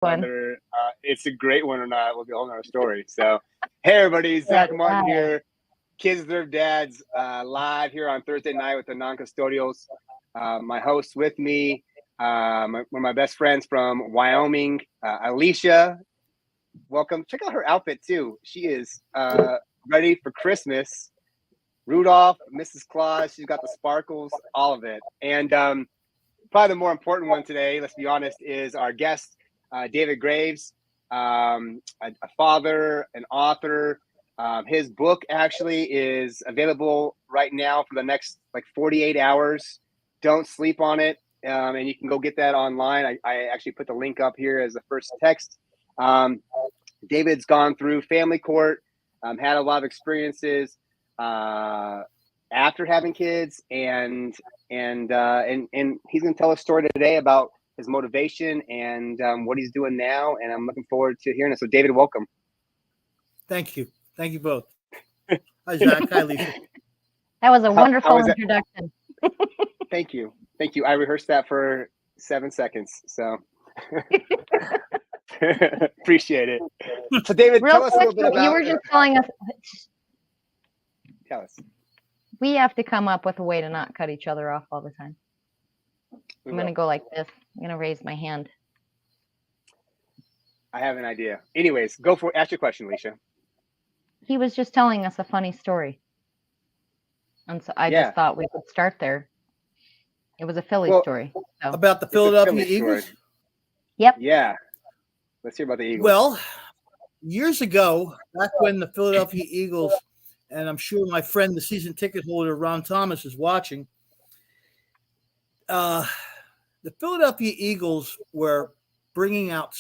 whether it's a great one or not will be a whole nother story. So, hey everybody, Zac and Martin here. Kids Deserve Dads, live here on Thursday night with the non-custodials. My host with me, one of my best friends from Wyoming, Alicia. Welcome. Check out her outfit too. She is ready for Christmas. Rudolph, Mrs. Claus, she's got the sparkles, all of it. And probably the more important one today, let's be honest, is our guest, David Graves, a father, an author. His book actually is available right now for the next 48 hours. Don't sleep on it. And you can go get that online. I actually put the link up here as the first text. David's gone through family court, had a lot of experiences after having kids, and he's going to tell a story today about his motivation and what he's doing now. And I'm looking forward to hearing it. So, David, welcome. Thank you. Thank you both. Hi, Zac. Hi, Alicia. That was a wonderful introduction. Thank you. Thank you. I rehearsed that for 7 seconds. So appreciate it. So, David, tell us a little bit about. You were just telling us. Tell us. We have to come up with a way to not cut each other off all the time. I'm going to go like this. I'm going to raise my hand. I have an idea. Anyways, go for it. Ask your question, Alicia. He was just telling us a funny story. And so I just thought we could start there. It was a Philly story. So. About the Philadelphia Eagles? Story. Yep. Yeah. Let's hear about the Eagles. Well, years ago, back when the Philadelphia Eagles, and I'm sure my friend, the season ticket holder, Ron Thomas, is watching, the Philadelphia Eagles were bringing out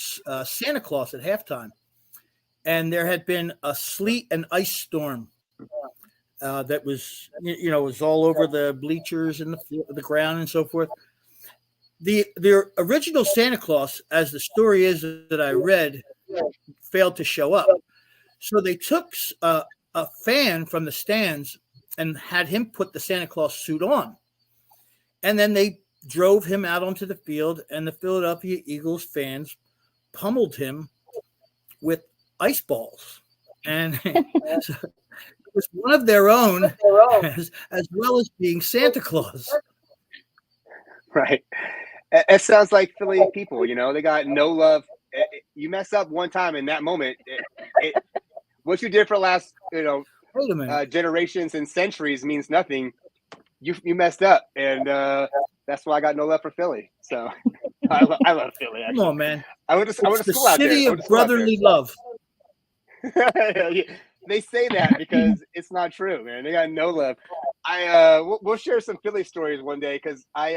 Santa Claus at halftime. And there had been a sleet and ice storm that was, was all over the bleachers and the ground and so forth. The original Santa Claus, as the story is that I read, failed to show up. So they took a fan from the stands and had him put the Santa Claus suit on. And then they drove him out onto the field, and the Philadelphia Eagles fans pummeled him with ice balls. And so it was one of their own as well as being Santa Claus. Right. It sounds like Philly people, they got no love. You mess up one time in that moment. What you did for the last, generations and centuries means nothing. You messed up. And that's why I got no love for Philly. So I love Philly. Actually. Come on, man. I went to school out there. The city of brotherly love. They say that because it's not true, man. They got no love. We'll share some Philly stories one day because I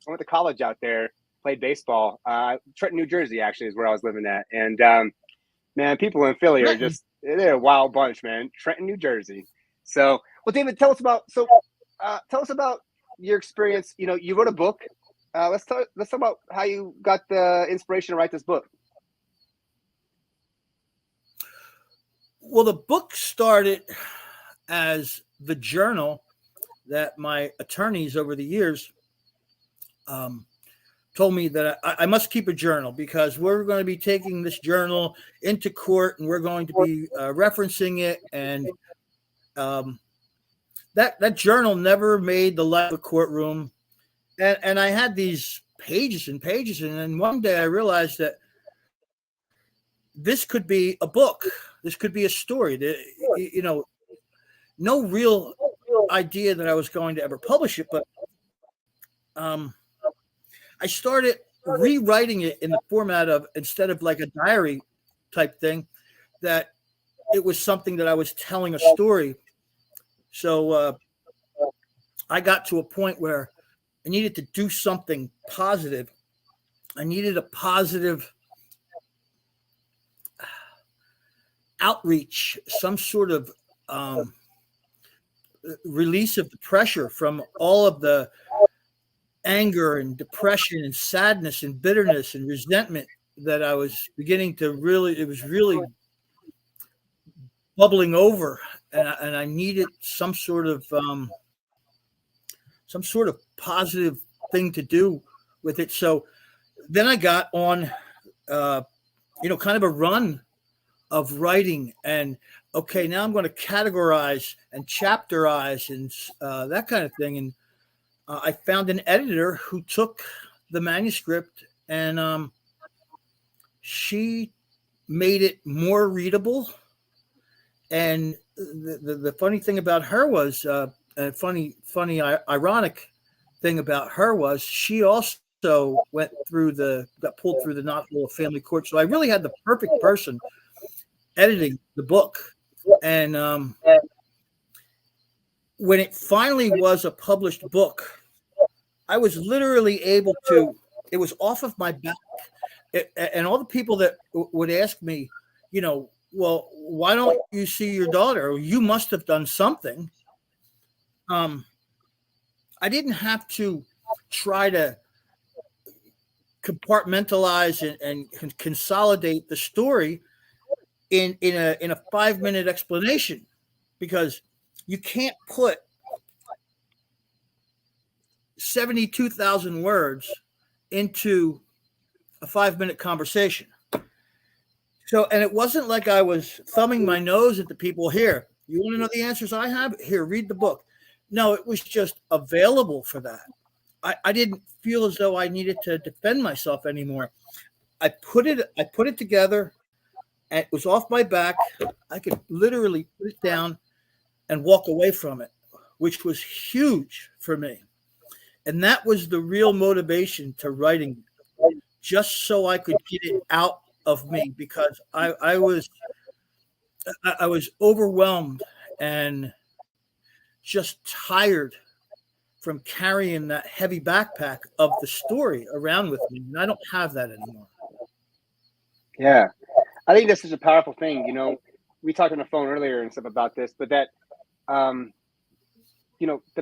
went to college out there, played baseball. Trenton, New Jersey, actually, is where I was living at. And man, people in Philly are they're a wild bunch, man. Trenton, New Jersey. So, well, David, tell us about your experience. You wrote a book. Let's talk about how you got the inspiration to write this book. Well, the book started as the journal that my attorneys over the years told me that I must keep a journal because we're going to be taking this journal into court and we're going to be referencing it. And that journal never made the light of a courtroom. And I had these pages and pages. And then one day I realized that this could be a book. This could be a story. No real idea that I was going to ever publish it, but I started rewriting it in the format of, instead of like a diary type thing, that it was something that I was telling a story. So I got to a point where I needed to do something positive. I needed a positive outreach, some sort of release of the pressure from all of the anger and depression and sadness and bitterness and resentment that I was beginning to it was really bubbling over, and I needed some sort of positive thing to do with it. So then I got on kind of a run of writing, and okay, now I'm going to categorize and chapterize and that kind of thing. And I found an editor who took the manuscript and she made it more readable. And the funny thing about her was, a funny, ironic thing about her was she also got pulled through the knothole of family court. So I really had the perfect person editing the book. And when it finally was a published book, I was literally able to, it was off of my back. And all the people that would ask me, well, why don't you see your daughter? You must have done something. I didn't have to try to compartmentalize and consolidate the story in a 5-minute explanation, because you can't put 72,000 words into a 5-minute conversation. So, and it wasn't like I was thumbing my nose at the people. Here, you want to know the answers I have? Here, read the book. No, it was just available for that. I didn't feel as though I needed to defend myself anymore. I put it together, and it was off my back. I could literally put it down and walk away from it, which was huge for me. And that was the real motivation to writing, just so I could get it out of me, because I was overwhelmed and just tired from carrying that heavy backpack of the story around with me. And I don't have that anymore. Yeah. I think that's such a powerful thing. We talked on the phone earlier and stuff about this, but that, the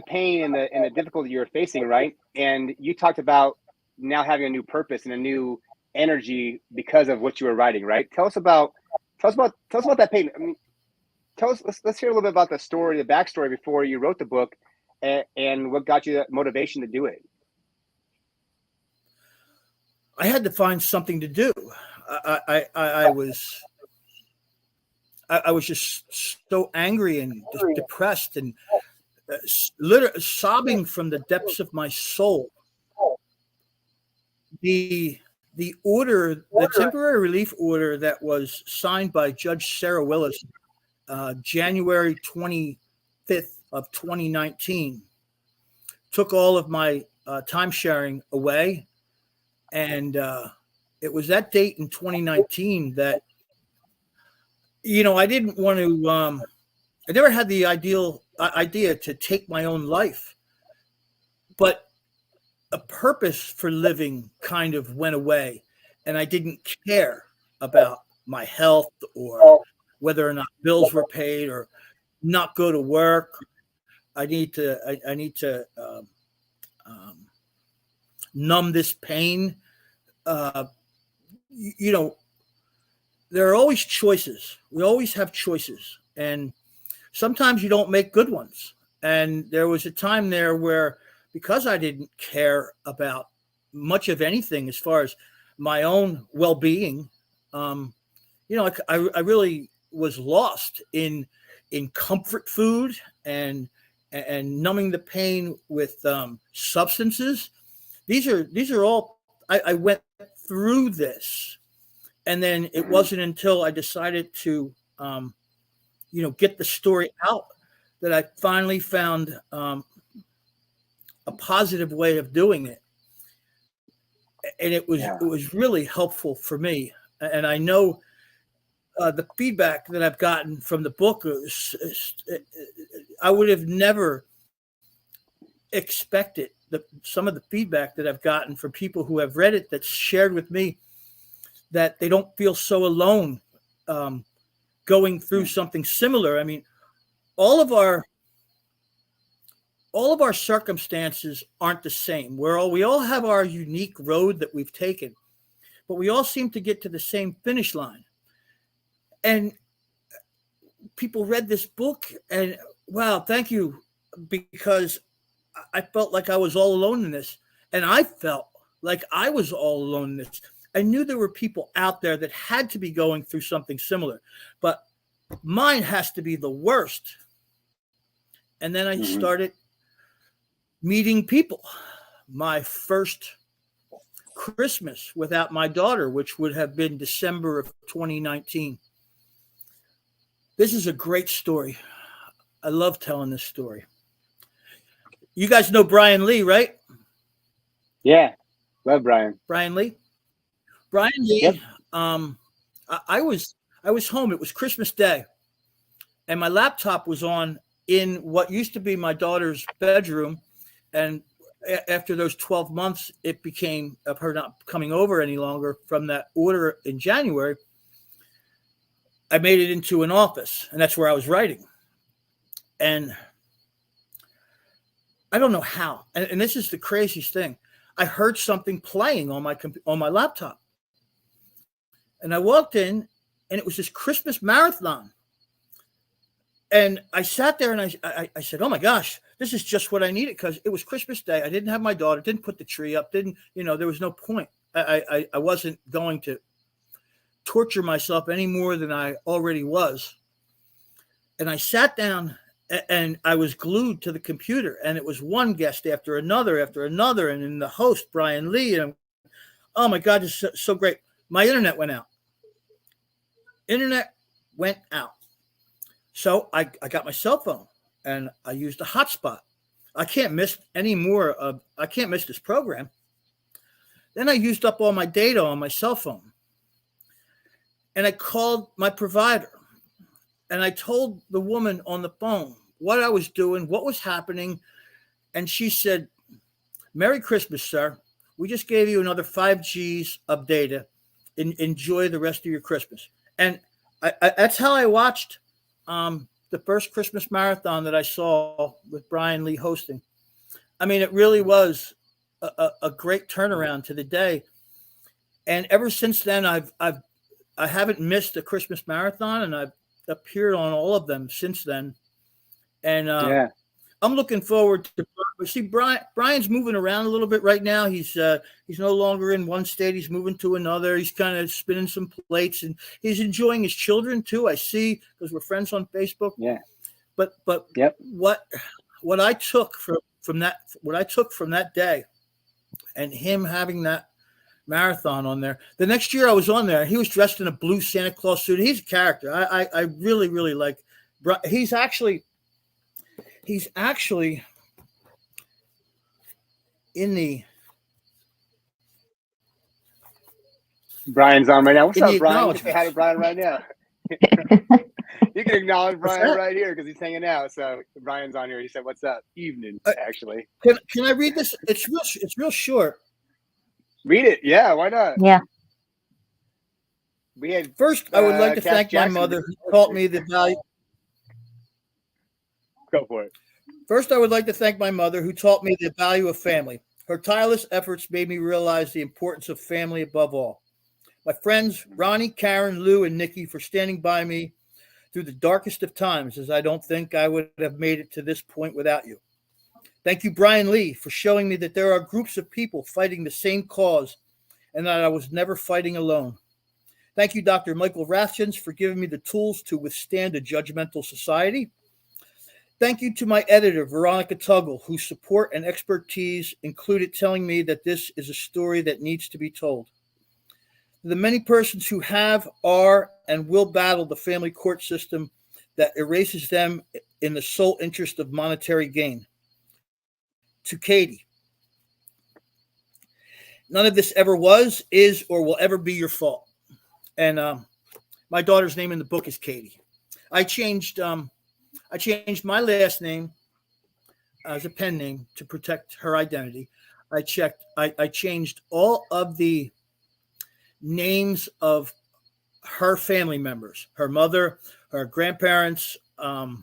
pain and the difficulty you're facing, right? And you talked about now having a new purpose and a new energy because of what you were writing, right? Tell us about that pain. I mean, let's hear a little bit about the story, the backstory before you wrote the book, and what got you that motivation to do it. I had to find something to do. I was just so angry and depressed and literally sobbing from the depths of my soul. The temporary relief order that was signed by Judge Sarah Willis, January 25th of 2019, took all of my time sharing away. And it was that date in 2019 that, I didn't want to, I never had the idea to take my own life, but a purpose for living kind of went away, and I didn't care about my health or whether or not bills were paid or not go to work. I need to numb this pain. There are always choices. We always have choices, and sometimes you don't make good ones. And there was a time there where, because I didn't care about much of anything as far as my own well-being, I really was lost in comfort food and numbing the pain with substances. These are all, I went through this, and then it wasn't until I decided to get the story out that I finally found a positive way of doing it. And it was really helpful for me. And I know the feedback that I've gotten from the book, I would have never expected some of the feedback that I've gotten from people who have read it, that's shared with me that they don't feel so alone going through something similar. I mean, all of our circumstances aren't the same. We all have our unique road that we've taken, but we all seem to get to the same finish line. And people read this book and, wow, thank you, because I felt like I was all alone in this. And I felt like I was all alone in this. I knew there were people out there that had to be going through something similar, but mine has to be the worst. And then I started meeting people. My first Christmas without my daughter, which would have been December of 2019. This is a great story. I love telling this story. You guys know Brian Lee, right? Yeah, love Brian. Brian Lee. Brian Lee. Yep. I was home. It was Christmas Day, and my laptop was on in what used to be my daughter's bedroom. And after those 12 months, it became of her not coming over any longer from that order in January. I made it into an office, and that's where I was writing. And I don't know how. And this is the craziest thing. I heard something playing on my laptop. And I walked in, and it was this Christmas marathon. And I sat there, and I said, oh, my gosh, this is just what I needed, because it was Christmas Day. I didn't have my daughter, didn't put the tree up, there was no point. I wasn't going to torture myself any more than I already was. And I sat down, and I was glued to the computer, and it was one guest after another, and then the host, Brian Lee. And oh my God, this is so great. My internet went out. So I got my cell phone, and I used a hotspot. I can't miss this program. Then I used up all my data on my cell phone. And I called my provider, and I told the woman on the phone what I was doing, what was happening. And she said, Merry Christmas, sir. We just gave you another 5 Gs of data. Enjoy the rest of your Christmas. And that's how I watched the first Christmas marathon that I saw with Brian Lee hosting. I mean, it really was a great turnaround to the day. And ever since then, I haven't missed a Christmas marathon, and I've appeared on all of them since then. And I'm looking forward to see Brian's moving around a little bit right now. He's no longer in one state. He's moving to another. He's kind of spinning some plates, and he's enjoying his children too. I see, because we're friends on Facebook. Yeah. But yep. What I took from that day, and him having that marathon on there. The next year I was on there, he was dressed in a blue Santa Claus suit. He's a character. I really, really like. He's actually in the. Brian's on right now. What's up, Brian? You can say hi to Brian right now. You can acknowledge Brian right here because he's hanging out. So Brian's on here. He said, "What's up?" Evening, actually. Can I read this? It's real short. Read it. Yeah, why not? Yeah. We had first. I would like to thank my mother who taught me the value. Go for it. First, I would like to thank my mother who taught me the value of family. Her tireless efforts made me realize the importance of family above all. My friends, Ronnie, Karen, Lou, and Nikki, for standing by me through the darkest of times, as I don't think I would have made it to this point without you. Thank you, Brian Lee, for showing me that there are groups of people fighting the same cause and that I was never fighting alone. Thank you, Dr. Michael Rathjens, for giving me the tools to withstand a judgmental society. Thank you to my editor, Veronica Tuggle, whose support and expertise included telling me that this is a story that needs to be told. The many persons who have, are, and will battle the family court system that erases them in the sole interest of monetary gain. To Katie, none of this ever was, is, or will ever be your fault. And my daughter's name in the book is Katie. I changed my last name as a pen name to protect her identity. I changed all of the names of her family members, her mother, her grandparents, how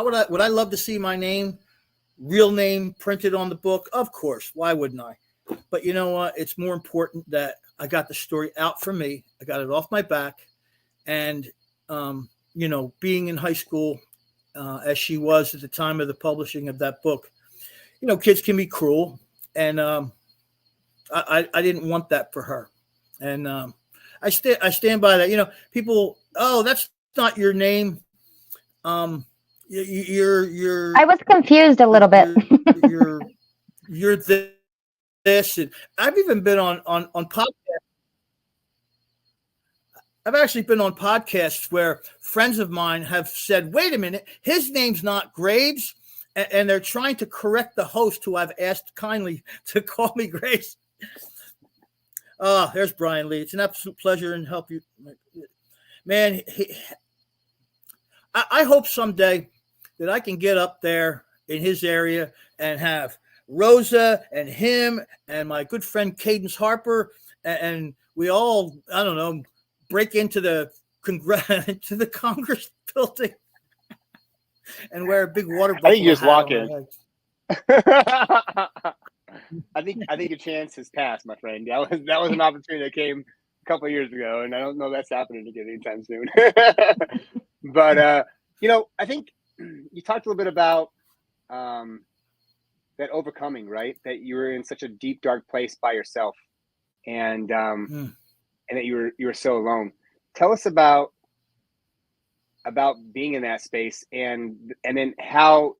would I love to see my name, real name, printed on the book? Of course. Why wouldn't I? But you know what? It's more important that I got the story out for me. I got it off my back. And, being in high school, as she was at the time of the publishing of that book, kids can be cruel, and I didn't want that for her, and I stand by that. People, oh, that's not your name. You're I was confused a little bit. you're this, and I've even been on podcasts. I've actually been on podcasts where friends of mine have said, "Wait a minute, his name's not Graves," and they're trying to correct the host, who I've asked kindly to call me Graves. There's Brian Lee. It's an absolute pleasure and help you, man. I hope someday that I can get up there in his area and have Rosa and him and my good friend Cadence Harper, and we all, I don't know, break into the Congress building and wear a big water buffalo. I think you just walk in. I think your chance has passed, my friend. That was an opportunity that came a couple of years ago, and I don't know that's happening again anytime soon. But I think you talked a little bit about that overcoming, right? That you were in such a deep, dark place by yourself, and that you were so alone. Tell us about being in that space, and then how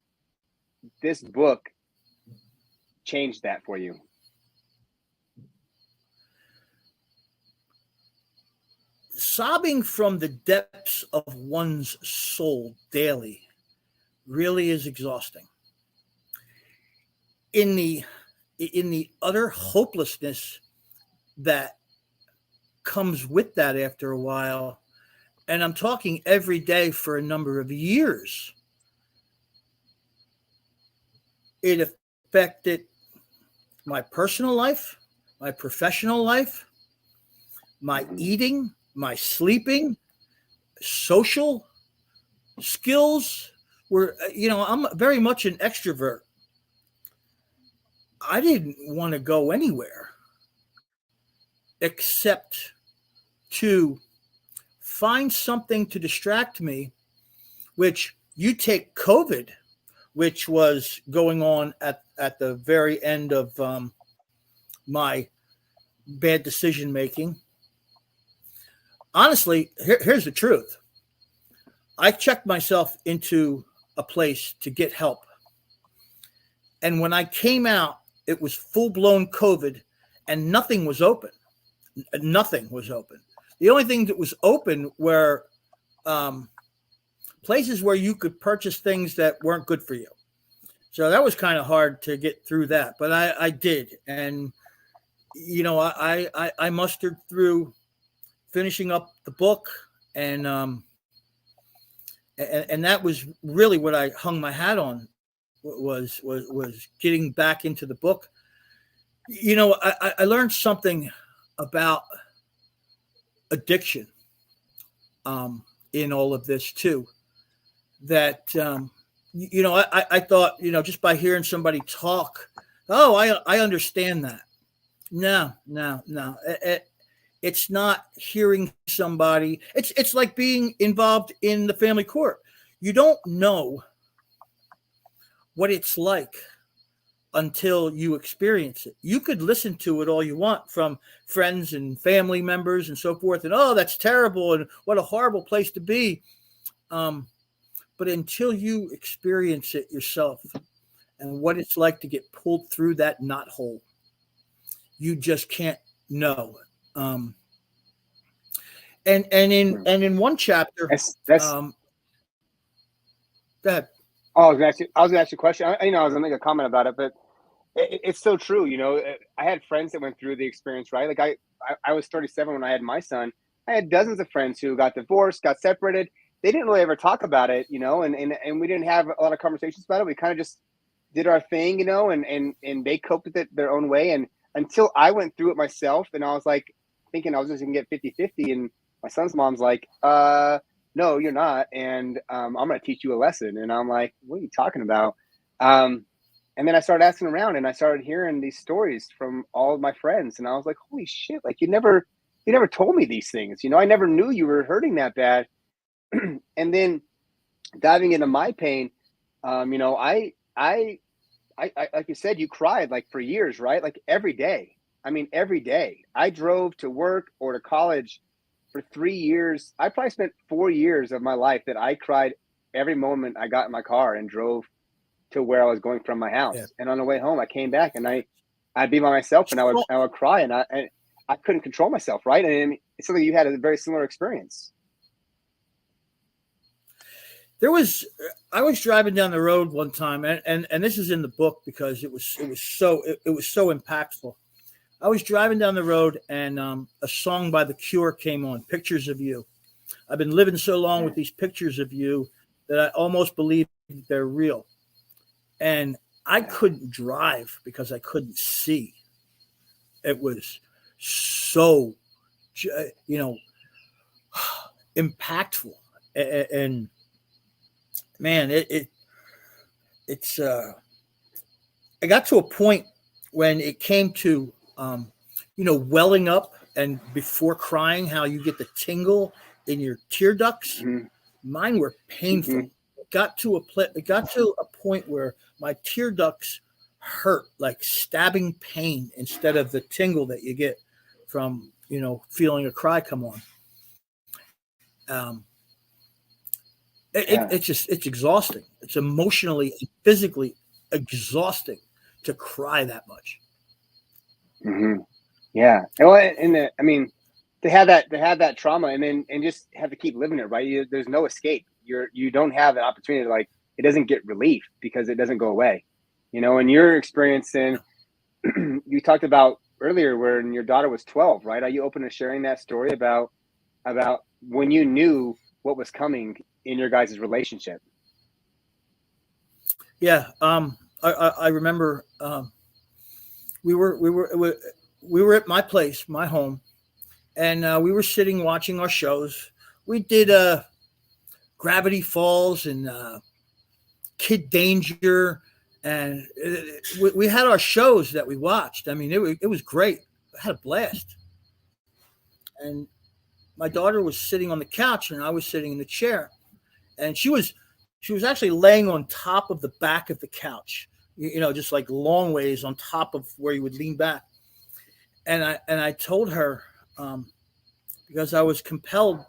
this book changed that for you. Sobbing from the depths of one's soul daily really is exhausting. In the utter hopelessness that comes with that after a while, and I'm talking every day for a number of years, it affected my personal life, my professional life, my eating, my sleeping, social skills. I'm very much an extrovert. I didn't want to go anywhere except to find something to distract me, which you take COVID, which was going on at the very end of my bad decision making. Honestly, here's the truth. I checked myself into a place to get help. And when I came out, it was full-blown COVID, and nothing was open. Nothing was open. The only thing that was open were places where you could purchase things that weren't good for you. So that was kind of hard to get through that, but I did. And, I mustered through finishing up the book, and that was really what I hung my hat on, was getting back into the book. I learned something about addiction in all of this too, that I thought, just by hearing somebody talk, I understand that. No. It's not hearing somebody. It's like being involved in the family court. You don't know what it's like until you experience it. You could listen to it all you want from friends and family members and so forth, and that's terrible and what a horrible place to be. But until you experience it yourself and what it's like to get pulled through that knot hole, you just can't know. And in one chapter, go ahead. I was gonna ask you a question. I was gonna make a comment about it, but it's so true. I had friends that went through the experience, right? Like I was 37 when I had my son. I had dozens of friends who got divorced, got separated. They didn't really ever talk about it, and we didn't have a lot of conversations about it. We kind of just did our thing, and they coped with it their own way. And until I went through it myself, and I was like thinking I was just gonna get 50-50, and my son's mom's like, no, you're not. And I'm going to teach you a lesson. And I'm like, what are you talking about? And then I started asking around, and I started hearing these stories from all of my friends. And I was like, holy shit, like you never told me these things. I never knew you were hurting that bad. And then diving into my pain, I I like you said, you cried like for years, right? Like every day. I mean, every day. I drove to work or to college for 3 years. I probably spent 4 years of my life that I cried every moment I got in my car and drove to where I was going from my house. Yeah. And on the way home, I came back and I'd be by myself and I would cry and I couldn't control myself, right? And it's something you had a very similar experience. I was driving down the road one time, and this is in the book because it was so impactful. I was driving down the road, and a song by The Cure came on, "Pictures of You." I've been living so long with these pictures of you that I almost believe they're real. And I couldn't drive because I couldn't see. It was so, impactful. And man, it's I got to a point when it came to welling up, and before crying, how you get the tingle in your tear ducts. Mm-hmm. Mine were painful. Mm-hmm. It got to a point where my tear ducts hurt, like stabbing pain, instead of the tingle that you get from feeling a cry come on. It's exhausting. It's emotionally and physically exhausting to cry that much. Mm-hmm. Yeah. They have that trauma and just have to keep living it, right? There's no escape. You don't have an opportunity to, like, it doesn't get relief because it doesn't go away. And you're experiencing, you talked about earlier when your daughter was 12, right? Are you open to sharing that story about when you knew what was coming in your guys' relationship? Yeah. I remember we were at my place, my home, and we were sitting watching our shows. We did Gravity Falls and Kid Danger, and we had our shows that we watched. I mean, it was great. I had a blast. And my daughter was sitting on the couch, and I was sitting in the chair, and she was actually laying on top of the back of the couch, just like long ways on top of where you would lean back. And I told her, because I was compelled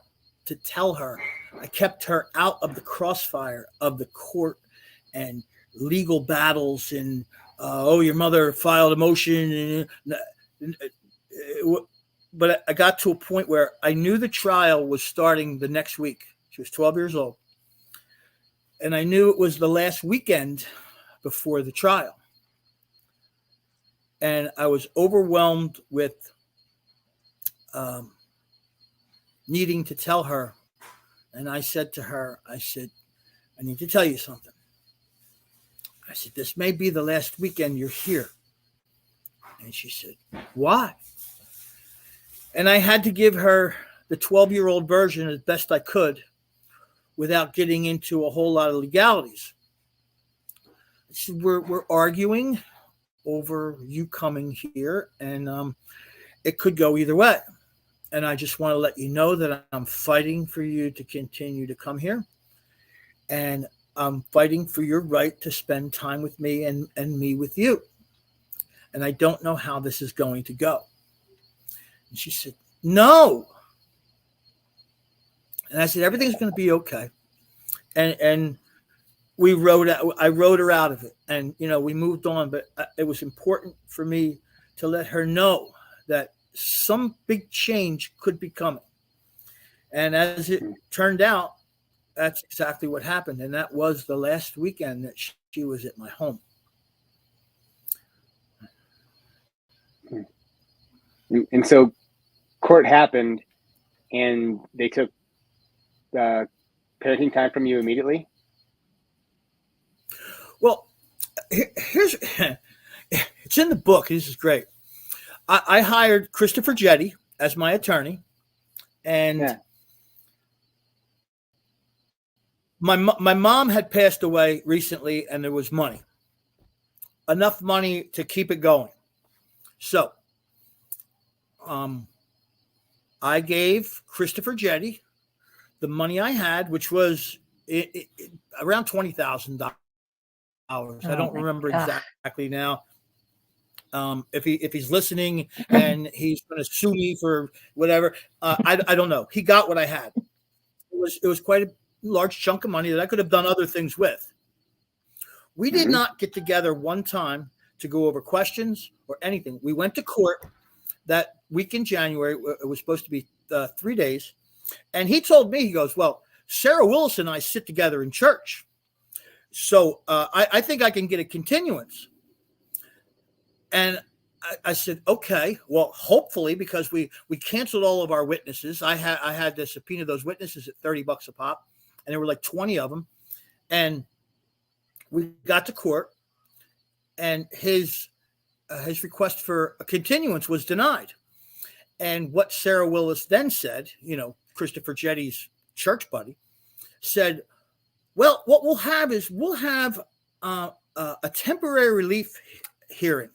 to tell her, I kept her out of the crossfire of the court and legal battles and your mother filed a motion, but I got to a point where I knew the trial was starting the next week. She was 12 years old, and I knew it was the last weekend before the trial, and I was overwhelmed with needing to tell her. And I said to her, I need to tell you something. I said, this may be the last weekend you're here. And she said, why? And I had to give her the 12-year-old version as best I could without getting into a whole lot of legalities. I said, we're arguing over you coming here, and it could go either way. And I just want to let you know that I'm fighting for you to continue to come here. And I'm fighting for your right to spend time with me and me with you. And I don't know how this is going to go. And she said, no. And I said, everything's going to be okay. And I wrote her out of it. And, we moved on. But it was important for me to let her know that some big change could be coming. And as it turned out, that's exactly what happened. And that was the last weekend that she was at my home. And so court happened, and they took parenting time from you immediately? Well, here's it's in the book. This is great. I hired Christopher Jetty as my attorney, and my mom had passed away recently, and there was enough money to keep it going. So I gave Christopher Jetty the money I had, which was around $20,000. hours. Oh I don't my remember God. exactly now. If he's listening and he's going to sue me for whatever, I don't know. He got what I had. It was quite a large chunk of money that I could have done other things with. We did not get together one time to go over questions or anything. We went to court that week in January. It was supposed to be 3 days. And he told me, he goes, well, Sarah Willis and I sit together in church. So I think I can get a continuance. And I said, okay, well, hopefully, because we canceled all of our witnesses. I had to subpoena those witnesses at $30 a pop, and there were like 20 of them. And we got to court, and his request for a continuance was denied. And what Sarah Willis then said, Christopher Jetty's church buddy, said, well, what we'll have is a temporary relief hearing.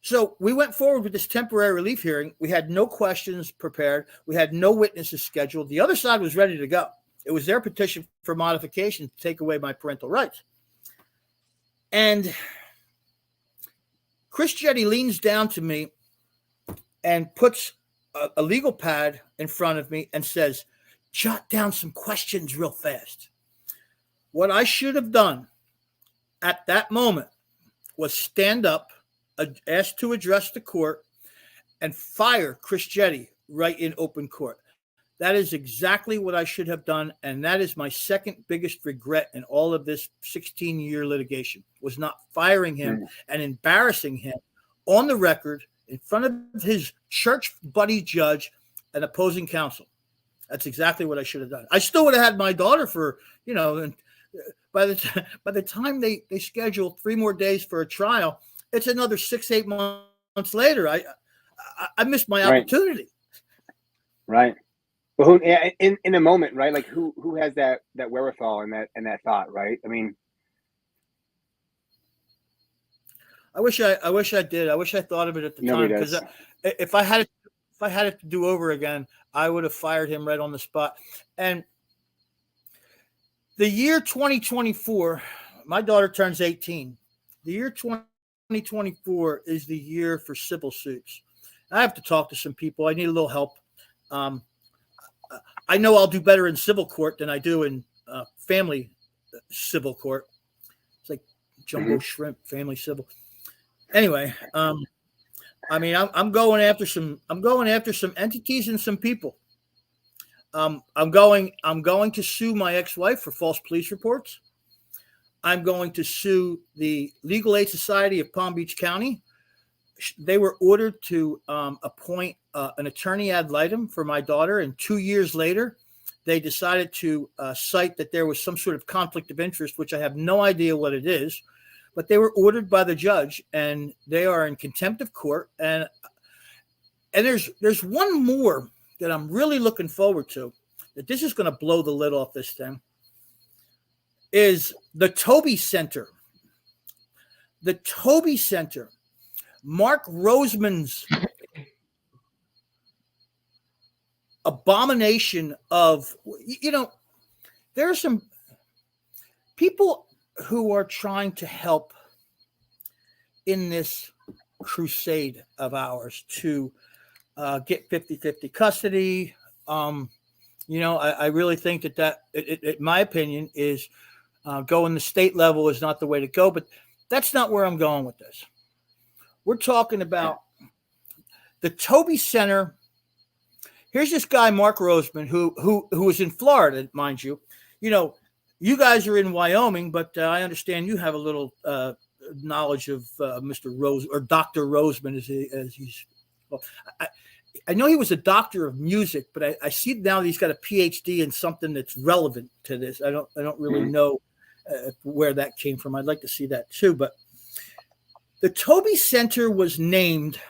So we went forward with this temporary relief hearing. We had no questions prepared. We had no witnesses scheduled. The other side was ready to go. It was their petition for modification to take away my parental rights. And Chris Jetty leans down to me and puts a legal pad in front of me and says, jot down some questions real fast. What I should have done at that moment was stand up, ask to address the court, and fire Chris Jetty right in open court. That is exactly what I should have done, and that is my second biggest regret in all of this 16-year litigation, was not firing him and embarrassing him on the record in front of his church buddy judge and opposing counsel. That's exactly what I should have done. I still would have had my daughter for, and by the time they schedule 3 more days for a trial, it's another 6-8 months later. I missed my opportunity. Right. Well, in a moment, right? Like who has that wherewithal and that thought, right? I mean, I wish I did. I wish I thought of it at the time, because if I had it to do over again, I would have fired him right on the spot. And the year 2024, my daughter turns 18. The year 2024 is the year for civil suits. I have to talk to some people. I need a little help. I know I'll do better in civil court than I do in family civil court. It's like jumbo shrimp, family civil. Anyway, I'm going after some entities and some people. I'm going to sue my ex-wife for false police reports. I'm going to sue the Legal Aid Society of Palm Beach County. They were ordered to appoint an attorney ad litem for my daughter, and 2 years later, they decided to cite that there was some sort of conflict of interest, which I have no idea what it is, but they were ordered by the judge, and they are in contempt of court. And there's one more that I'm really looking forward to, that this is going to blow the lid off this thing, is the Toby Center. The Toby Center. Mark Roseman's abomination of, there are some people who are trying to help in this crusade of ours to get 50-50 custody. I really think that in my opinion, is going the state level is not the way to go, but that's not where I'm going with this. We're talking about the Toby Center. Here's this guy, Mark Roseman, who was in Florida, mind you. You guys are in Wyoming, but I understand you have a little knowledge of Mr. Rose, or Dr. Roseman, as he's. Well, I know he was a doctor of music, but I see now that he's got a PhD in something that's relevant to this. I don't really know where that came from. I'd like to see that too. But the Toby Center was named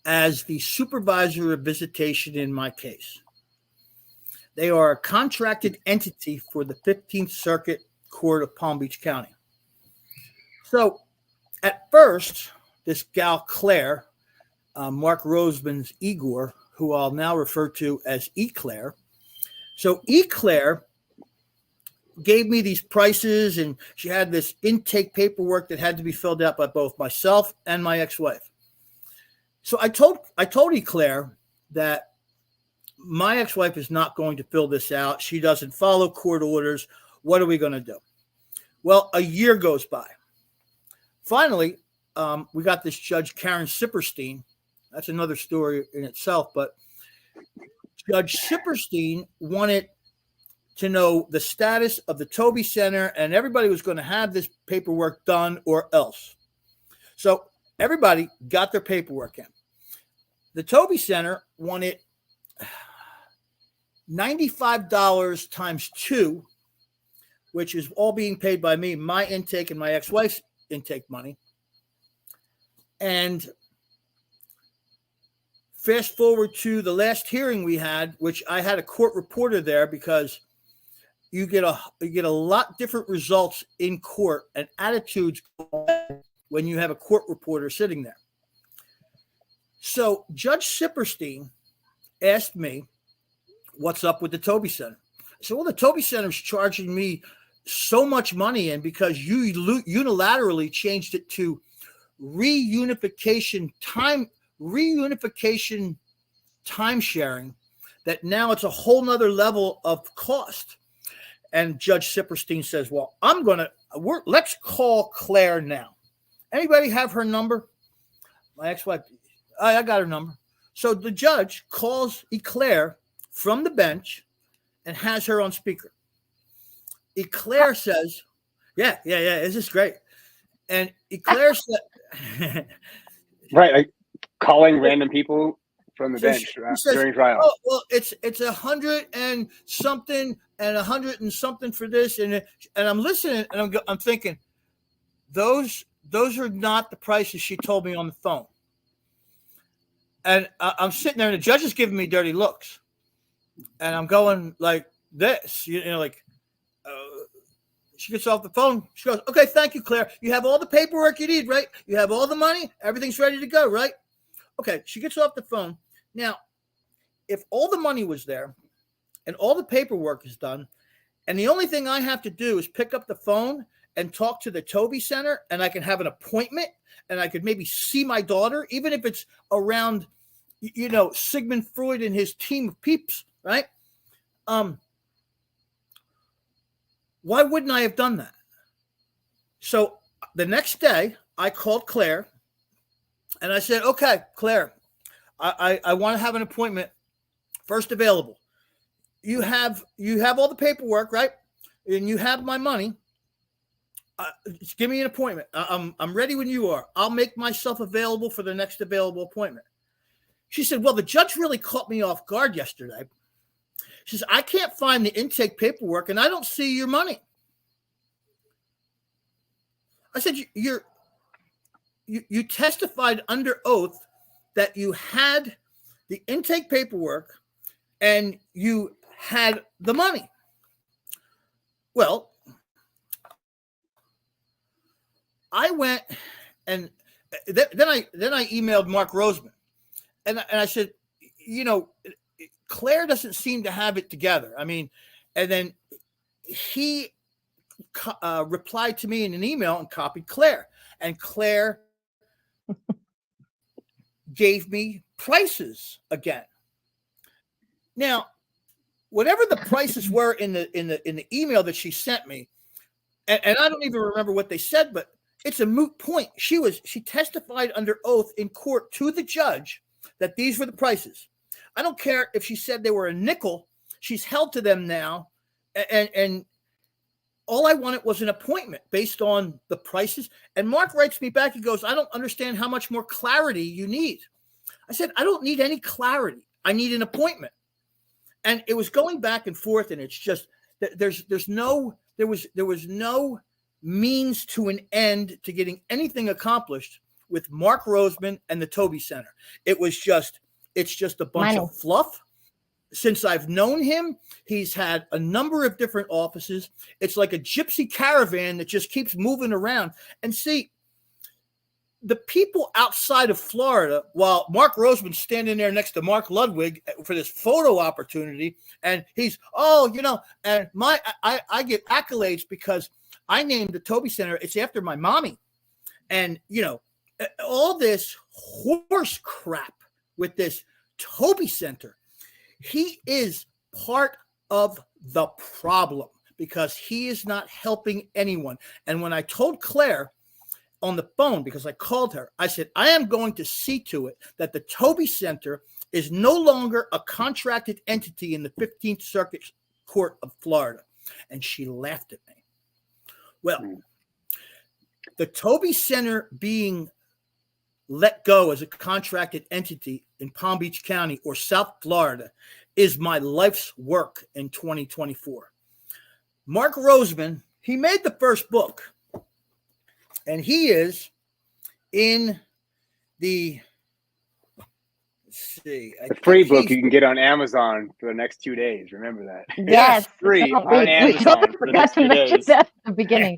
as the supervisor of visitation in my case. They are a contracted entity for the 15th Circuit Court of Palm Beach County. So at first, this gal Claire, Mark Roseman's Igor, who I'll now refer to as E. Claire. So E. Claire gave me these prices, and she had this intake paperwork that had to be filled out by both myself and my ex-wife. So I told Eclair that my ex-wife is not going to fill this out. She doesn't follow court orders. What are we going to do? Well, a year goes by. Finally, we got this Judge Karen Sipperstein. That's another story in itself, but Judge Sipperstein wanted to know the status of the Toby Center, and everybody was going to have this paperwork done or else. So everybody got their paperwork in. The Toby Center wanted $95 times 2, which is all being paid by me, my intake and my ex-wife's intake money. And fast forward to the last hearing we had, which I had a court reporter there because you get a lot different results in court and attitudes when you have a court reporter sitting there. So Judge Sipperstein asked me, what's up with the Toby Center? I said, well, the Toby Center is charging me so much money, and because you unilaterally changed it to reunification time sharing, that now it's a whole nother level of cost. And Judge Sipperstein says, well, let's call Claire now. Anybody have her number? My ex-wife, I got her number. So the judge calls Eclair from the bench and has her on speaker. Eclair says, yeah, this is great. And Eclair said, right, like calling random people from the bench during trial. Oh, well, it's 100 and something and 100 and something for this, and I'm listening and I'm thinking, those are not the prices she told me on the phone. And I'm sitting there, and the judge is giving me dirty looks, and I'm going like this, she gets off the phone. She goes, okay, thank you, Claire. You have all the paperwork you need, right? You have all the money. Everything's ready to go, right? Okay, she gets off the phone. Now, if all the money was there and all the paperwork is done, and the only thing I have to do is pick up the phone and talk to the Toby Center, and I can have an appointment, and I could maybe see my daughter, even if it's around, Sigmund Freud and his team of peeps, right? Why wouldn't I have done that? So the next day, I called Claire, and I said, okay, Claire, I want to have an appointment, first available. You have all the paperwork, right? And you have my money. Just give me an appointment. I'm ready when you are. I'll make myself available for the next available appointment. She said, well, the judge really caught me off guard yesterday. She says, I can't find the intake paperwork, and I don't see your money. I said, you testified under oath that you had the intake paperwork and you had the money. Well, I went and then I emailed Mark Roseman, and I said, Claire doesn't seem to have it together. I mean, and then he replied to me in an email and copied Claire, and Claire gave me prices again. Now, whatever the prices were in the email that she sent me, and I don't even remember what they said, but it's a moot point. She testified under oath in court to the judge that these were the prices. I don't care if she said they were a nickel. She's held to them now, and all I wanted was an appointment based on the prices. And Mark writes me back. He goes, I don't understand how much more clarity you need. I said, I don't need any clarity. I need an appointment. And it was going back and forth, and it's just there was no means to an end to getting anything accomplished with Mark Roseman and the Toby Center. It's just a bunch of fluff. Since I've known him, he's had a number of different offices. It's like a gypsy caravan that just keeps moving around. And see, the people outside of Florida, while Mark Roseman's standing there next to Mark Ludwig for this photo opportunity, and he's, and I get accolades because I named the Toby Center. It's after my mommy. And, all this horse crap with this Toby Center. He is part of the problem because he is not helping anyone. And when I told Claire on the phone, because I called her, I said, I am going to see to it that the Toby Center is no longer a contracted entity in the 15th Circuit Court of Florida. And she laughed at me. Well, the Toby Center being let go as a contracted entity in Palm Beach County or South Florida is my life's work in 2024. Mark Roseman, he made the first book, and he is in the, the free book you can get on Amazon for the next 2 days. Remember that. Yes, it's free on we Amazon. totally forgot to mention that at the beginning.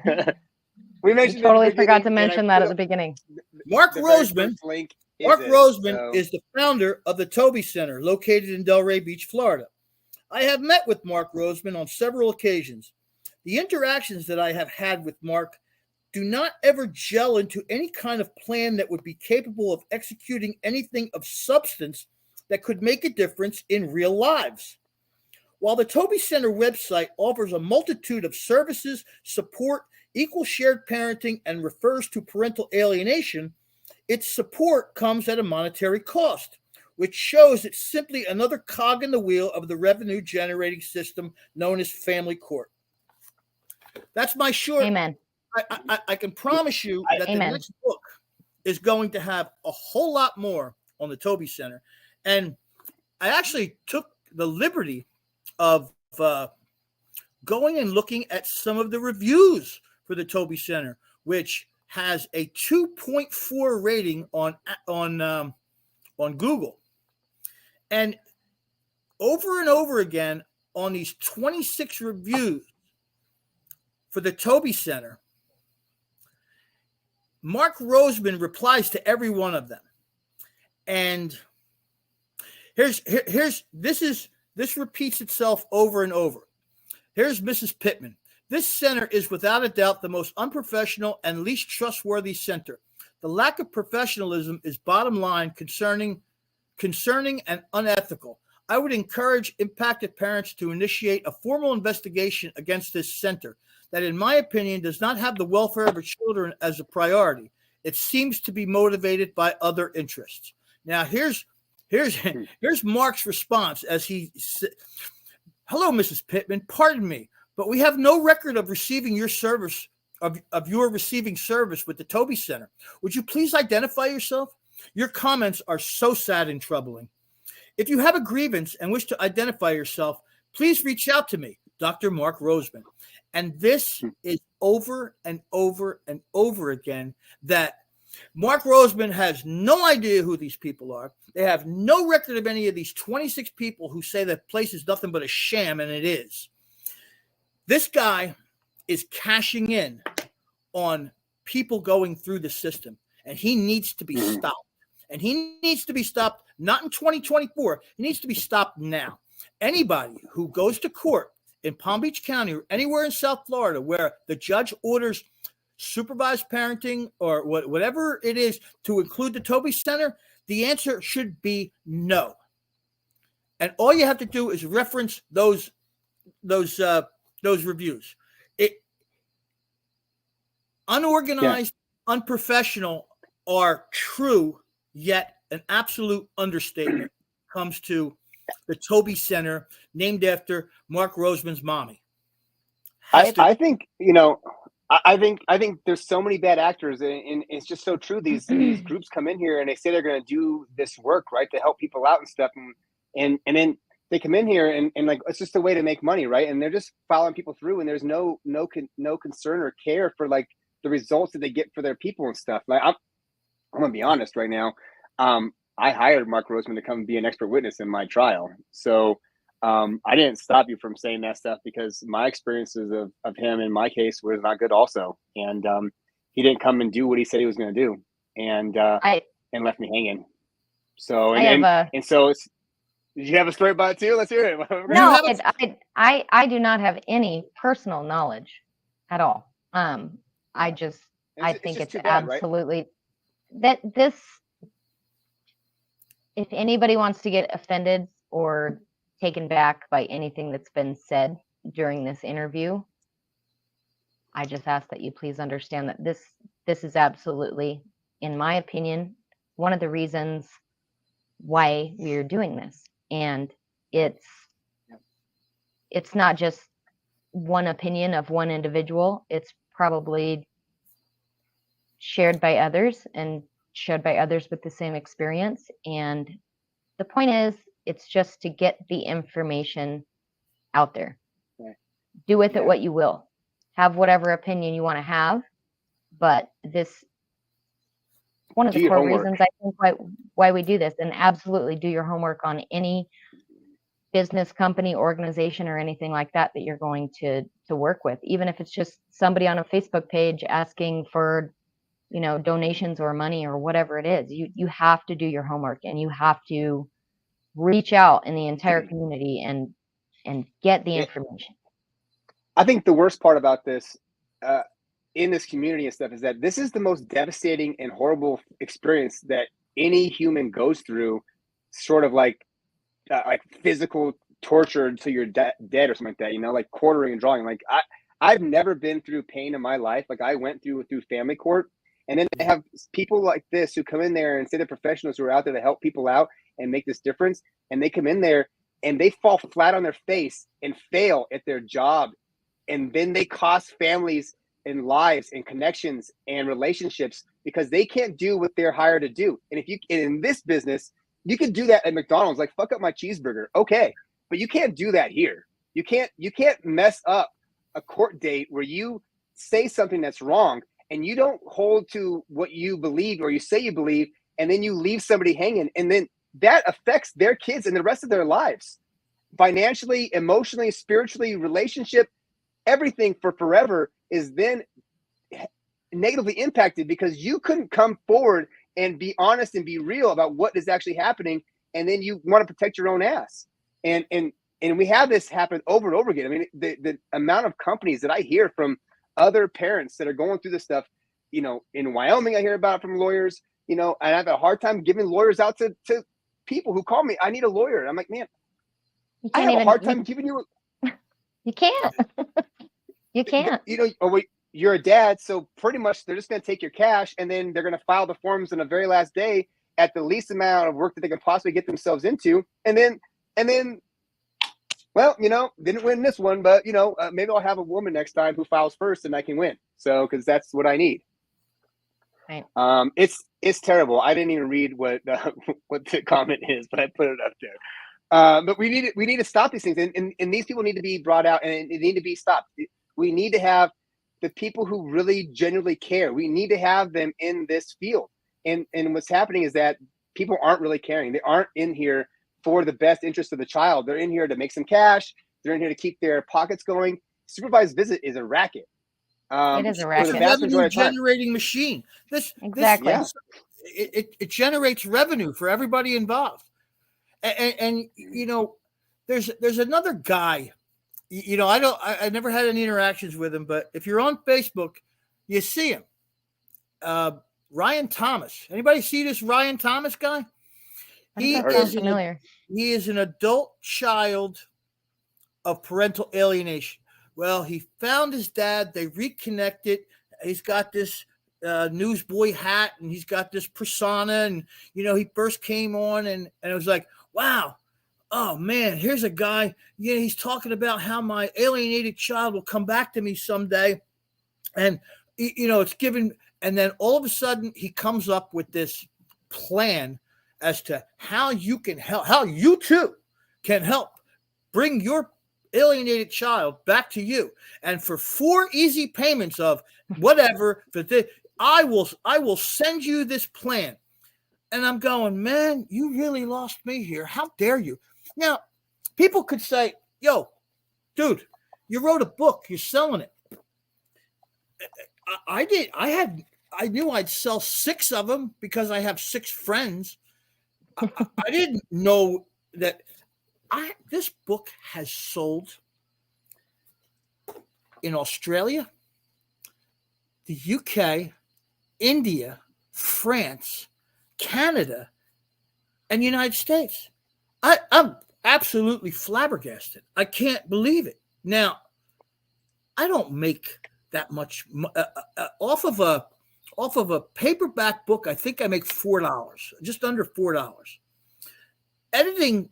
We totally forgot to mention that at the beginning. Mark Roseman is the founder of the Toby Center, located in Delray Beach, Florida. I have met with Mark Roseman on several occasions. The interactions that I have had with Mark do not ever gel into any kind of plan that would be capable of executing anything of substance that could make a difference in real lives. While the Toby Center website offers a multitude of services, support, equal shared parenting, and refers to parental alienation, its support comes at a monetary cost, which shows it's simply another cog in the wheel of the revenue-generating system known as family court. That's my short. Amen. I can promise you that the next book is going to have a whole lot more on the Toby Center. And I actually took the liberty of going and looking at some of the reviews for the Toby Center, which has a 2.4 rating on Google. And over again on these 26 reviews for the Toby Center, Mark Roseman replies to every one of them. And this repeats itself over and over. Here's Mrs. Pittman. This center is without a doubt the most unprofessional and least trustworthy center. The lack of professionalism is bottom line concerning and unethical. I would encourage impacted parents to initiate a formal investigation against this center that, in my opinion, does not have the welfare of its children as a priority. It seems to be motivated by other interests. Now, here's Mark's response as he said, "Hello, Mrs. Pittman. Pardon me, but we have no record of receiving your service of your receiving service with the Toby Center. Would you please identify yourself? Your comments are so sad and troubling. If you have a grievance and wish to identify yourself, please reach out to me, Dr. Mark Roseman." And this is over and over and over again that Mark Roseman has no idea who these people are. They have no record of any of these 26 people who say that place is nothing but a sham, and it is. This guy is cashing in on people going through the system, and he needs to be stopped. And he needs to be stopped not in 2024. He needs to be stopped now. Anybody who goes to court in Palm Beach County or anywhere in South Florida where the judge orders supervised parenting or whatever it is to include the Toby Center, the answer should be no. And all you have to do is reference those reviews. Unorganized, unprofessional are true, yet an absolute understatement comes to the Toby Center, named after Mark Roseman's mommy. I think there's so many bad actors, and it's just so true. These groups come in here and they say they're going to do this work, right, to help people out and stuff, and then they come in here and like it's just a way to make money, right? And they're just following people through, and there's no concern or care for like the results that they get for their people and stuff. Like I'm gonna be honest right now. I hired Mark Roseman to come and be an expert witness in my trial. So I didn't stop you from saying that stuff because my experiences of him in my case was not good also. And he didn't come and do what he said he was going to do. and left me hanging. So did you have a story about it too? Let's hear it. No, I do not have any personal knowledge at all. I think it's absolutely that this. If anybody wants to get offended or taken back by anything that's been said during this interview, I just ask that you please understand that this is absolutely, in my opinion, one of the reasons why we are doing this. And it's not just one opinion of one individual. It's probably shared by others and shared by others with the same experience. And the point is, it's just to get the information out there. Right. Do with it what you will. Have whatever opinion you want to have. But this, one of the core reasons I think why we do this, and absolutely do your homework on any business, company, organization, or anything like that you're going to work with, even if it's just somebody on a Facebook page asking for, donations or money or whatever it is. You have to do your homework, and you have to reach out in the entire community and get the information. I think the worst part about this in this community and stuff is that this is the most devastating and horrible experience that any human goes through, sort of like physical torture until you're dead or something like that, like quartering and drawing. Like I've never been through pain in my life. Like I went through family court, and then they have people like this who come in there and say they're professionals who are out there to help people out and make this difference. And they come in there and they fall flat on their face and fail at their job. And then they cost families and lives and connections and relationships because they can't do what they're hired to do. And in this business, you can do that at McDonald's, like fuck up my cheeseburger. Okay. But you can't do that here. You can't mess up a court date where you say something that's wrong and you don't hold to what you believe or you say you believe, and then you leave somebody hanging, and then that affects their kids and the rest of their lives, financially, emotionally, spiritually, relationship, everything for forever is then negatively impacted because you couldn't come forward and be honest and be real about what is actually happening. And then you want to protect your own ass. And we have this happen over and over again. I mean, the amount of companies that I hear from other parents that are going through this stuff, in Wyoming, I hear about it from lawyers, and I have a hard time giving lawyers out to people who call me, I need a lawyer. And I'm like, man, I have a hard time giving you. You can't. You can't. You're a dad, so pretty much they're just going to take your cash and then they're going to file the forms on the very last day at the least amount of work that they can possibly get themselves into. And then, well, didn't win this one, but maybe I'll have a woman next time who files first and I can win. So, because that's what I need. Right. It's terrible. I didn't even read what the comment is, but I put it up there. But we need to stop these things, and these people need to be brought out and they need to be stopped. We need to have the people who really genuinely care. We need to have them in this field. And what's happening is that people aren't really caring. They aren't in here for the best interest of the child. They're in here to make some cash. They're in here to keep their pockets going. Supervised visit is a racket. It is a racket. It's a revenue-generating machine. Exactly. It generates revenue for everybody involved. And there's another guy. I never had any interactions with him, but if you're on Facebook, you see him. Ryan Thomas. Anybody see this Ryan Thomas guy? He is an adult child of parental alienation. Well, he found his dad. They reconnected. He's got this newsboy hat, and he's got this persona. And he first came on, and it was like, wow. Oh man, here's a guy. Yeah, he's talking about how my alienated child will come back to me someday, and it's given. And then all of a sudden, he comes up with this plan as to how you can help, how you too can help bring your alienated child back to you. And for 4 easy payments of whatever, I will send you this plan. And I'm going, man, you really lost me here. How dare you? Now, people could say, yo, dude, you wrote a book. You're selling it. I I knew I'd sell 6 of them because I have 6 friends. I didn't know that this book has sold in Australia, the UK, India, France, Canada, and the United States. I'm absolutely flabbergasted. I can't believe it. Now, I don't make that much off of a paperback book. I think I make $4, just under $4. Editing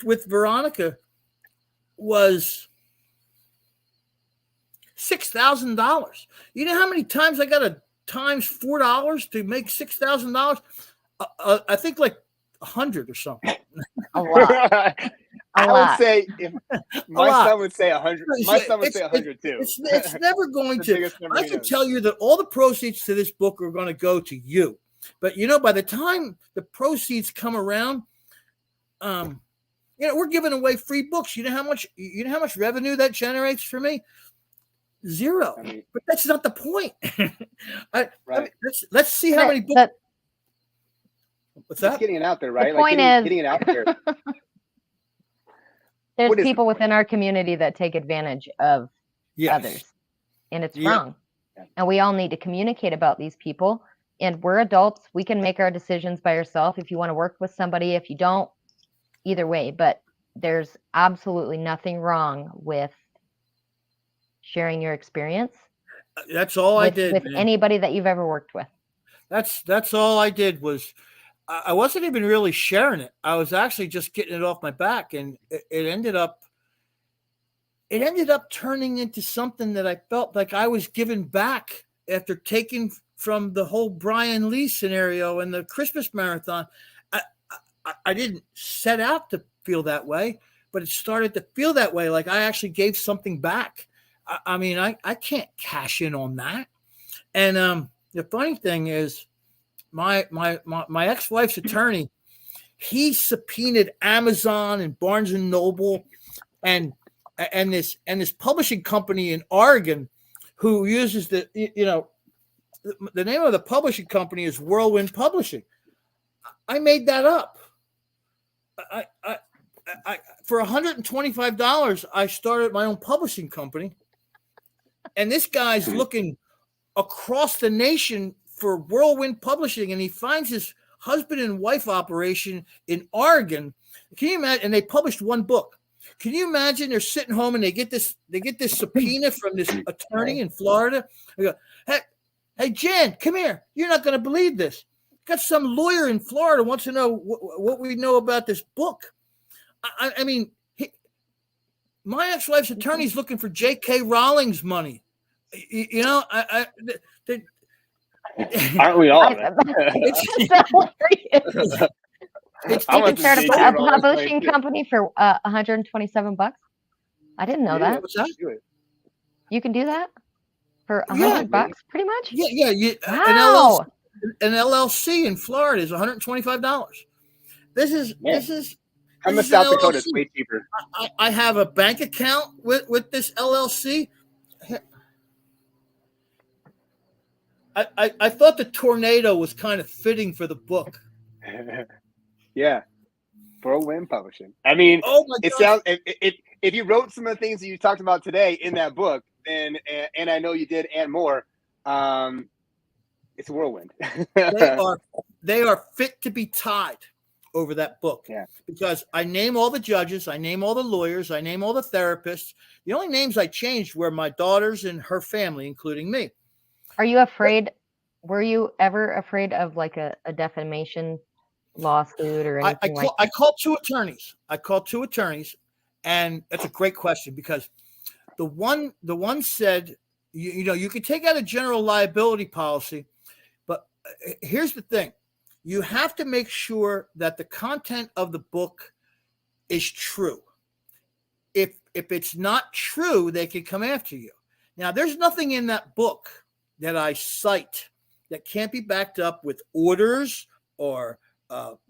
with Veronica was $6,000. You know how many times I got to times $4 to make $6,000? I think like 100 or something. A lot. I would say if my son would say 100. My son would say 100 too. It's never going to. I can tell you that all the proceeds to this book are going to go to you. But by the time the proceeds come around, we're giving away free books. You know how much revenue that generates for me? 0. But that's not the point. Let's see how many books. What's that? It's getting it out there, right? The point is, getting it out there. There's people within our community that take advantage of others, and it's wrong. Yeah. And we all need to communicate about these people. And we're adults. We can make our decisions by ourselves. If you want to work with somebody, if you don't, either way. But there's absolutely nothing wrong with sharing your experience. That's all I did with anybody that you've ever worked with. That's all I did was. I wasn't even really sharing it. I was actually just getting it off my back, and it ended up turning into something that I felt like I was giving back after taking from the whole Brian Lee scenario and the Christmas marathon. I didn't set out to feel that way, but it started to feel that way. Like I actually gave something back. I can't cash in on that. And the funny thing is, my ex-wife's attorney, he subpoenaed Amazon and Barnes and Noble and this publishing company in Oregon who uses the name of the publishing company is Whirlwind Publishing. I made that up. I for $125 I started my own publishing company, and this guy's looking across the nation for Whirlwind Publishing, and he finds his husband and wife operation in Oregon. Can you imagine? And they published 1 book. Can you imagine? They're sitting home and they get this subpoena from this attorney in Florida. They go, hey, Jen, come here. You're not going to believe this. Got some lawyer in Florida wants to know what we know about this book. I mean, my ex-wife's attorney's looking for J.K. Rowling's money. Aren't we all? It's hilarious. You can start a publishing company for $127. I didn't know that. What's that? You can do that for $100, pretty much. Yeah. Wow. An LLC in Florida is $125. This is. I'm in South Dakota. It's way cheaper. I have a bank account with this LLC. I thought the tornado was kind of fitting for the book. Yeah, Whirlwind Publishing. I mean, it sounds. If you wrote some of the things that you talked about today in that book, then and I know you did, and more, it's a whirlwind. They are fit to be tied over that book. Yeah, because I name all the judges, I name all the lawyers, I name all the therapists. The only names I changed were my daughters and her family, including me. Are you afraid? Were you ever afraid of like a defamation lawsuit or anything I called 2 attorneys. And that's a great question because the one said, you could take out a general liability policy, but here's the thing. You have to make sure that the content of the book is true. If it's not true, they can come after you. Now, there's nothing in that book that I cite that can't be backed up with orders or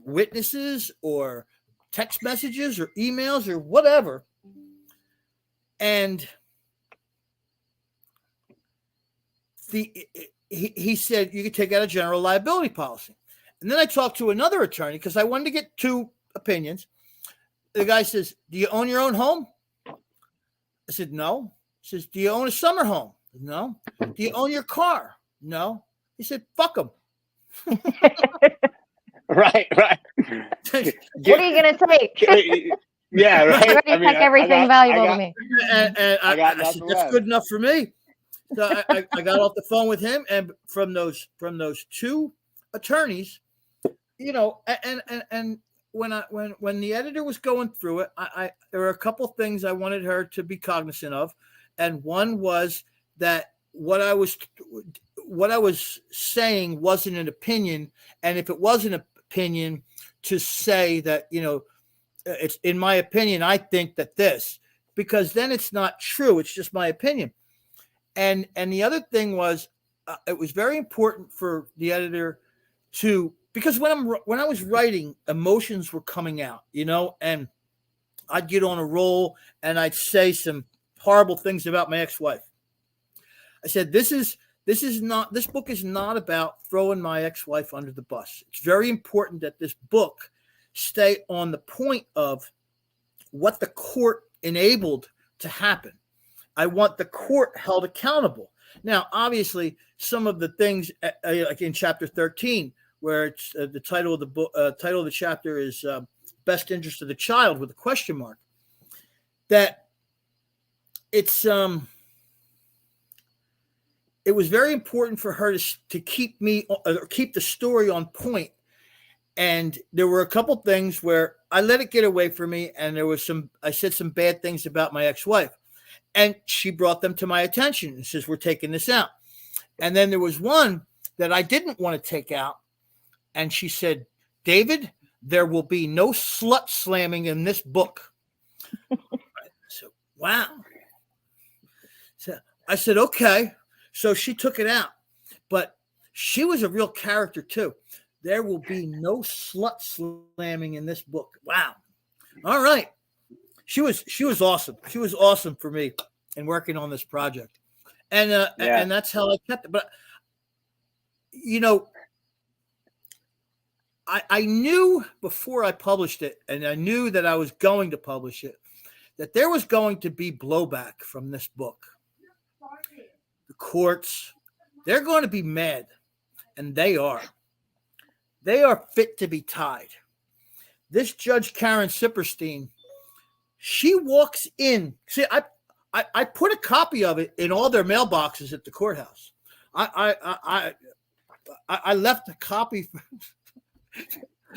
witnesses or text messages or emails or whatever. And he said you could take out a general liability policy. And then I talked to another attorney because I wanted to get two opinions. The guy says, "Do you own your own home?" I said, "No." He says, "Do you own a summer home?" "No." "Do you own your car?" "No." He said, "Fuck them." Right. What are you gonna take? Yeah, right. I mean, everything valuable to me. And I said, "That's good enough for me." So I got off the phone with him, and from those two attorneys, and when the editor was going through it, there were a couple things I wanted her to be cognizant of, and one was that what I was saying wasn't an opinion, and if it was an opinion, to say that it's in my opinion, I think that this, because then it's not true. It's just my opinion. And the other thing was, it was very important for the editor to, because when I was writing, emotions were coming out, and I'd get on a roll and I'd say some horrible things about my ex-wife. I said, this book is not about throwing my ex-wife under the bus. It's very important that this book stay on the point of what the court enabled to happen. I want the court held accountable. Now, obviously, some of the things, like in chapter 13, where it's the title of the book, title of the chapter is "Best Interest of the Child" with a question mark. That it's it was very important for her to keep the story on point. And there were a couple things where I let it get away from me, and I said some bad things about my ex-wife. And she brought them to my attention and says, "We're taking this out." And then there was one that I didn't want to take out. And she said, "David, there will be no slut slamming in this book." So, wow. So I said, "Okay." So she took it out. But she was a real character too. "There will be no slut slamming in this book." Wow. All right. She was awesome. She was awesome for me in working on this project. And and that's how I kept it. But I knew before I published it, and I knew that I was going to publish it, that there was going to be blowback from this book. The courts, they're going to be mad, and they are. They are fit to be tied. This Judge Karen Sipperstein, she walks in. See, I put a copy of it in all their mailboxes at the courthouse. I left a copy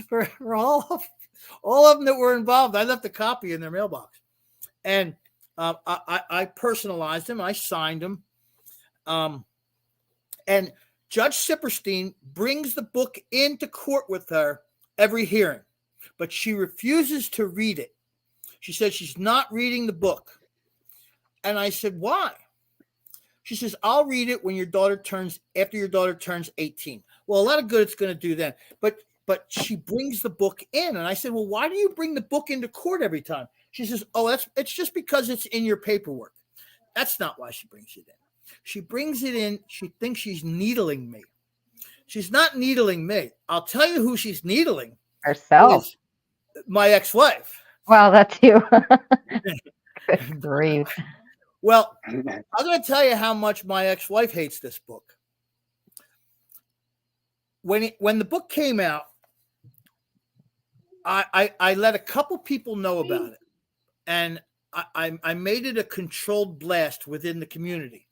for all of them that were involved. I left a copy in their mailbox, and I personalized them. I signed them, and Judge Sipperstein brings the book into court with her every hearing, but she refuses to read it. She said she's not reading the book. And I said, "Why?" She says, "I'll read it when after your daughter turns 18. Well, a lot of good it's going to do then. But she brings the book in. And I said, "Well, why do you bring the book into court every time?" She says, "Oh, it's just because it's in your paperwork." That's not why she brings it in. She brings it in. She thinks she's needling me. She's not needling me. I'll tell you who she's needling. Herself. My ex-wife. Well, that's you. Good grief. Well, I'm going to tell you how much my ex-wife hates this book. When the book came out, I let a couple people know about it, and I made it a controlled blast within the community.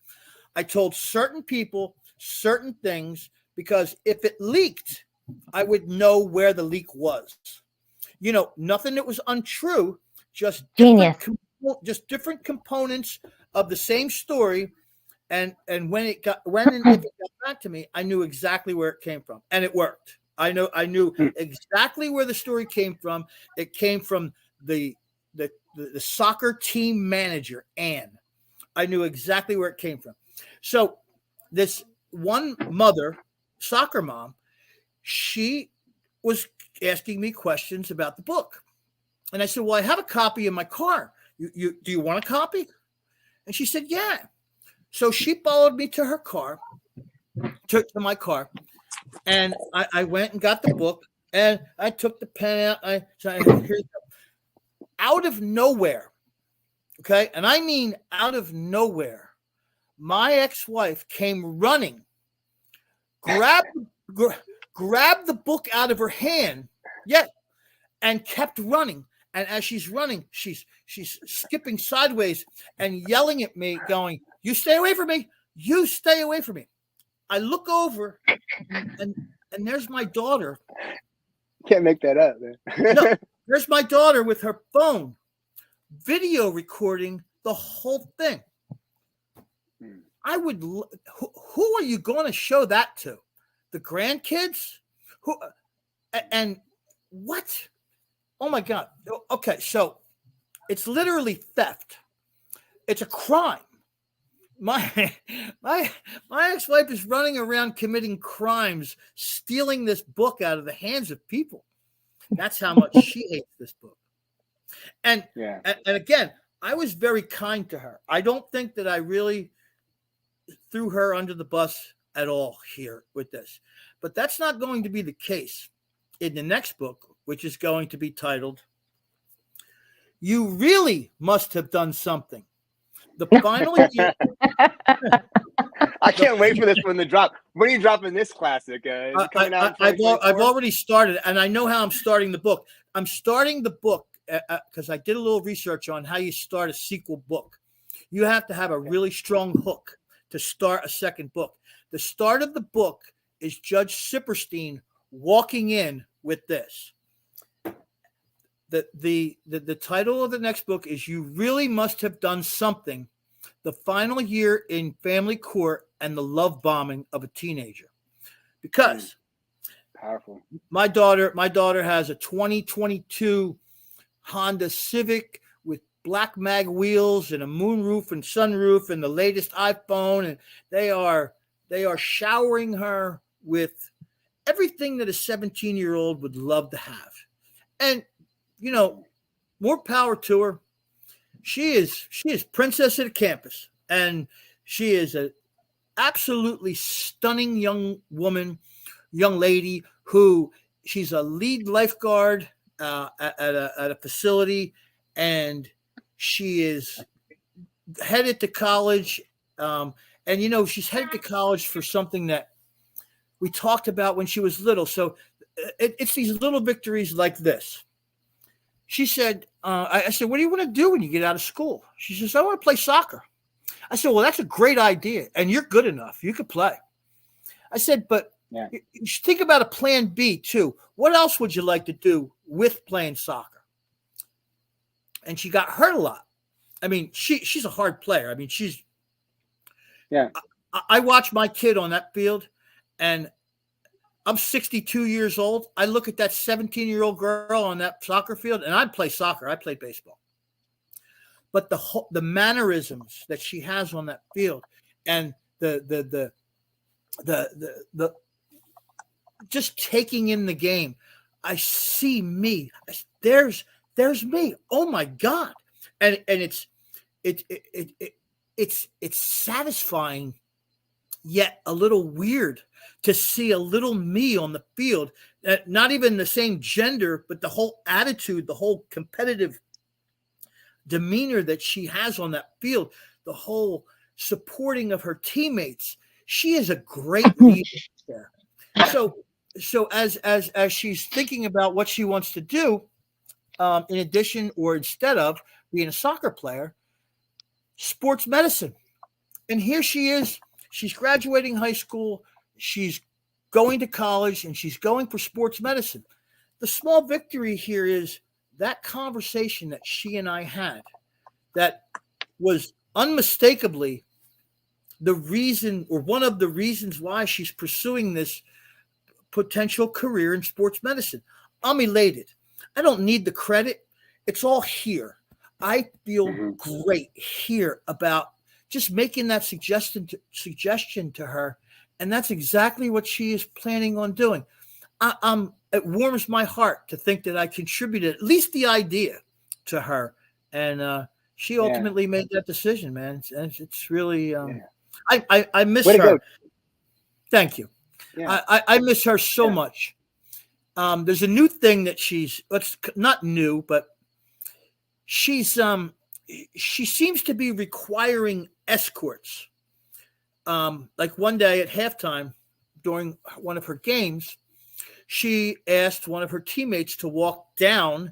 I told certain people certain things, because if it leaked, I would know where the leak was. Nothing that was untrue, just different components of the same story. And when and if it got back to me, I knew exactly where it came from, and it worked. I knew exactly where the story came from. It came from the soccer team manager, Anne. I knew exactly where it came from. So this one mother, soccer mom, she was asking me questions about the book. And I said, "Well, I have a copy in my car. Do you want a copy?" And she said, "Yeah." So she followed me to her car, to my car, and I went and got the book, and I took the pen out. Out of nowhere, okay, and I mean out of nowhere, my ex-wife came running, grabbed the book out of her hand, and kept running. And as she's running, she's skipping sideways and yelling at me, going, "You stay away from me! You stay away from me!" I look over, and there's my daughter. Can't make that up, man. No, there's my daughter with her phone, video recording the whole thing. I would. Who are you going to show that to? The grandkids? Who? And what? Oh my God. Okay, so it's literally theft. It's a crime. My ex-wife is running around committing crimes, stealing this book out of the hands of people. That's how much she hates this book. And again, I was very kind to her. I don't think that I really threw her under the bus at all here with this. But that's not going to be the case in the next book, which is going to be titled, "You Really Must Have Done Something." The final year. I can't wait for this one to drop. When are you dropping this classic? I've already started, and I know how I'm starting the book. I'm starting the book because I did a little research on how you start a sequel book. You have to have a really strong hook to start a second book. The start of the book is Judge Sipperstein walking in with this. The title of the next book is "You Really Must Have Done Something: The Final Year in Family Court and the Love Bombing of a Teenager." Because powerful. My daughter has a 2022 Honda Civic with black mag wheels and a moonroof and sunroof and the latest iPhone, and they are showering her with everything that a 17-year-old would love to have. And you know, more power to her. She is princess of the campus, and she is a absolutely stunning young lady who she's a lead lifeguard at a facility, and she is headed to college. And you know, she's headed to college for something that we talked about when she was little. So it's these little victories like this. She said, I said, "What do you want to do when you get out of school?" She says, "I want to play soccer." I said, "Well, that's a great idea, and you're good enough. You could play." I said, "But you should think about a plan B too. What else would you like to do with playing soccer?" And she got hurt a lot. I mean, she's a hard player. I mean, I watch my kid on that field, and I'm 62 years old. I look at that 17-year-old girl on that soccer field, and I play soccer. I play baseball. But the mannerisms that she has on that field, and the just taking in the game, I see me. There's me. Oh my God! And it's satisfying, yet a little weird to see a little me on the field, not even the same gender, but the whole attitude, the whole competitive demeanor that she has on that field, the whole supporting of her teammates. She is a great leader there. So as she's thinking about what she wants to do, in addition or instead of being a soccer player, sports medicine. And here she is. She's graduating high school. She's going to college, and she's going for sports medicine. The small victory here is that conversation that she and I had that was unmistakably the reason, or one of the reasons why she's pursuing this potential career in sports medicine. I'm elated. I don't need the credit. It's all here. I feel great here about just making that suggestion to her. And that's exactly what she is planning on doing. It warms my heart to think that I contributed at least the idea to her. And she ultimately made that decision, man. It's really, I miss her. Thank you. Yeah. I miss her so much. There's a new thing that it's not new, but she seems to be requiring escorts. Like one day at halftime during one of her games, she asked one of her teammates to walk down